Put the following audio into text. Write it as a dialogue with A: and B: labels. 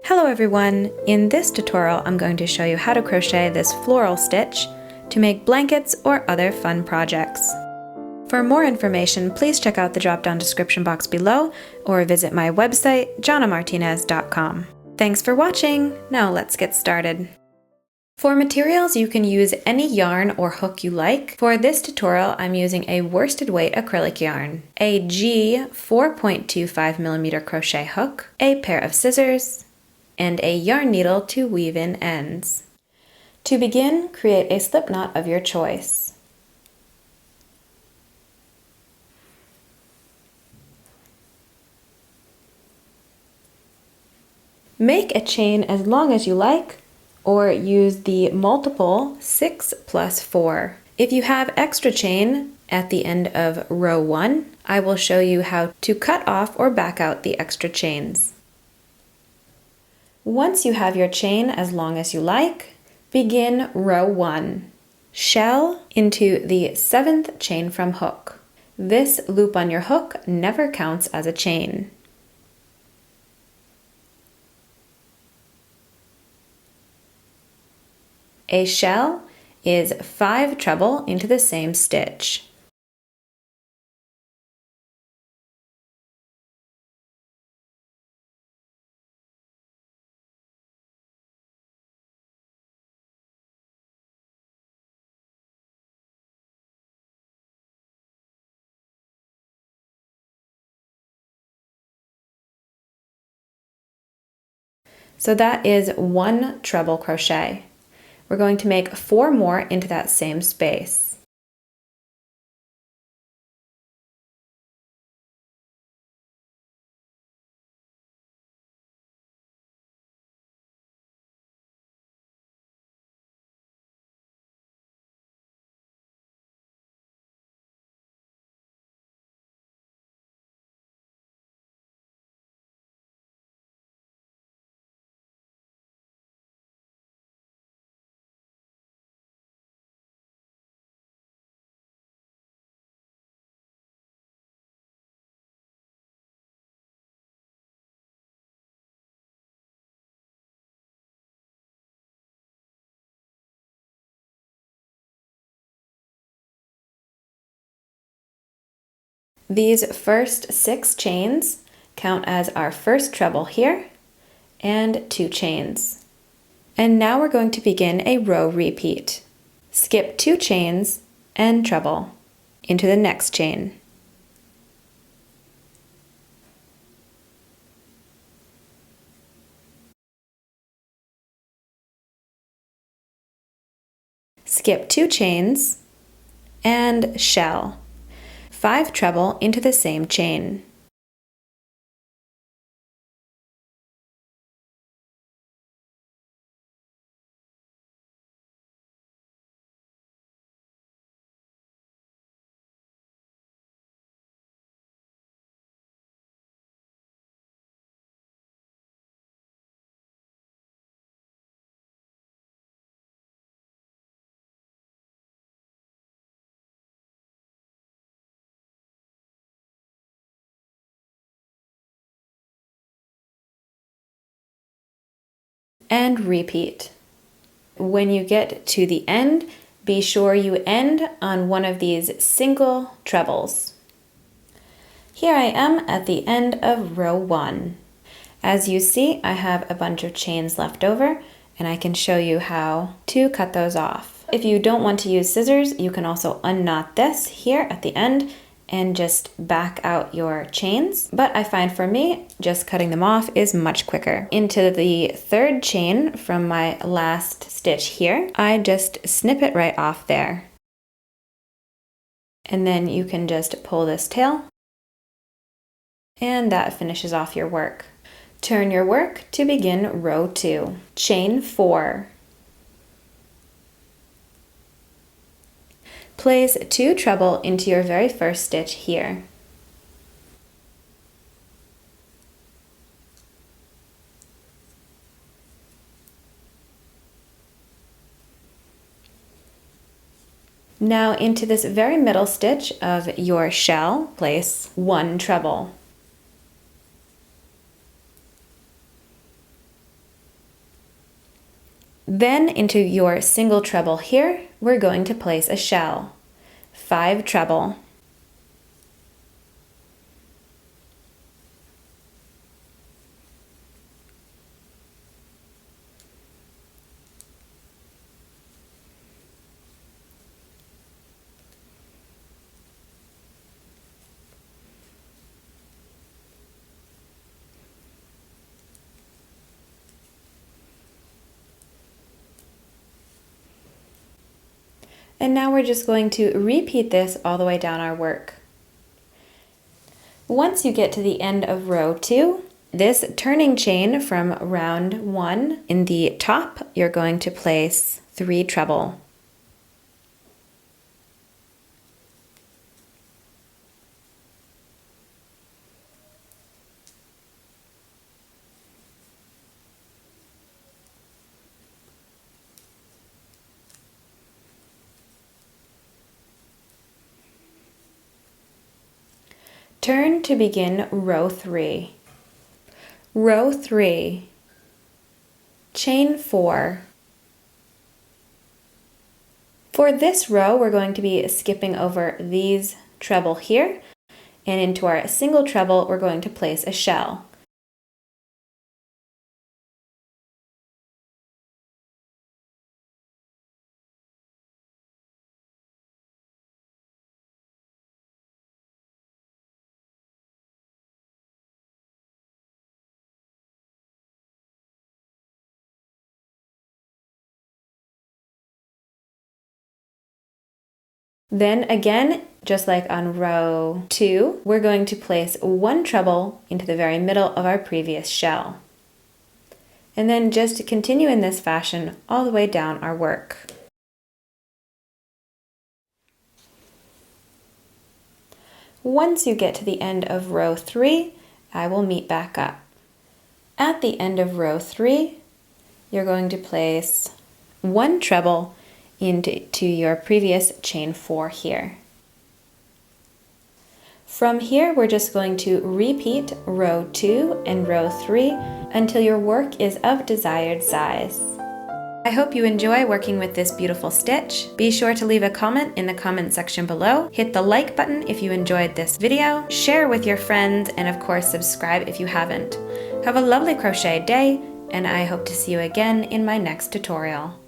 A: Hello everyone! In this tutorial I'm going to show you how to crochet this floral stitch to make blankets or other fun projects. For more information, please check out the drop-down description box below or visit my website, JonnaMartinez.com. Thanks for watching! Now let's get started. For materials, you can use any yarn or hook you like. For this tutorial, I'm using a worsted weight acrylic yarn, a G 4.25mm crochet hook, a pair of scissors, and a yarn needle to weave in ends. To begin, create a slip knot of your choice. Make a chain as long as you like, or use the multiple 6 plus 4. If you have extra chain at the end of row 1, I will show you how to cut off or back out the extra chains. Once you have your chain as long as you like, begin row 1. Shell into the 7th chain from hook. This loop on your hook never counts as a chain. A shell is 5 treble into the same stitch. So that is 1 treble crochet. We're going to make 4 more into that same space. These first 6 chains count as our first treble here and 2 chains. And now we're going to begin a row repeat. Skip 2 chains and treble into the next chain. Skip 2 chains and shell. 5 treble into the same chain. And repeat. When you get to the end, be sure you end on one of these single trebles. Here I am at the end of row 1. As you see, I have a bunch of chains left over, and I can show you how to cut those off. If you don't want to use scissors, you can also unknot this here at the end and just back out your chains. But I find for me, just cutting them off is much quicker. Into the 3rd chain from my last stitch here, I just snip it right off there. And then you can just pull this tail, and that finishes off your work. Turn your work to begin row 2. Chain 4. Place 2 treble into your very first stitch here. Now into this very middle stitch of your shell, place 1 treble. Then into your single treble here, we're going to place a shell. 5 treble. And now we're just going to repeat this all the way down our work. Once you get to the end of row 2, this turning chain from round 1, in the top, you're going to place 3 treble. Turn to begin row 3. Row 3, chain 4. For this row, we're going to be skipping over these treble here, and into our single treble, we're going to place a shell. Then again, just like on row 2, we're going to place 1 treble into the very middle of our previous shell. And then just continue in this fashion all the way down our work. Once you get to the end of row 3, I will meet back up. At the end of row 3, you're going to place 1 treble into your previous chain 4 here. From here, we're just going to repeat row 2 and row 3 until your work is of desired size. I hope you enjoy working with this beautiful stitch. Be sure to leave a comment in the comment section below. Hit the like button if you enjoyed this video, share with your friends, and of course subscribe if you haven't. Have a lovely crochet day, and I hope to see you again in my next tutorial.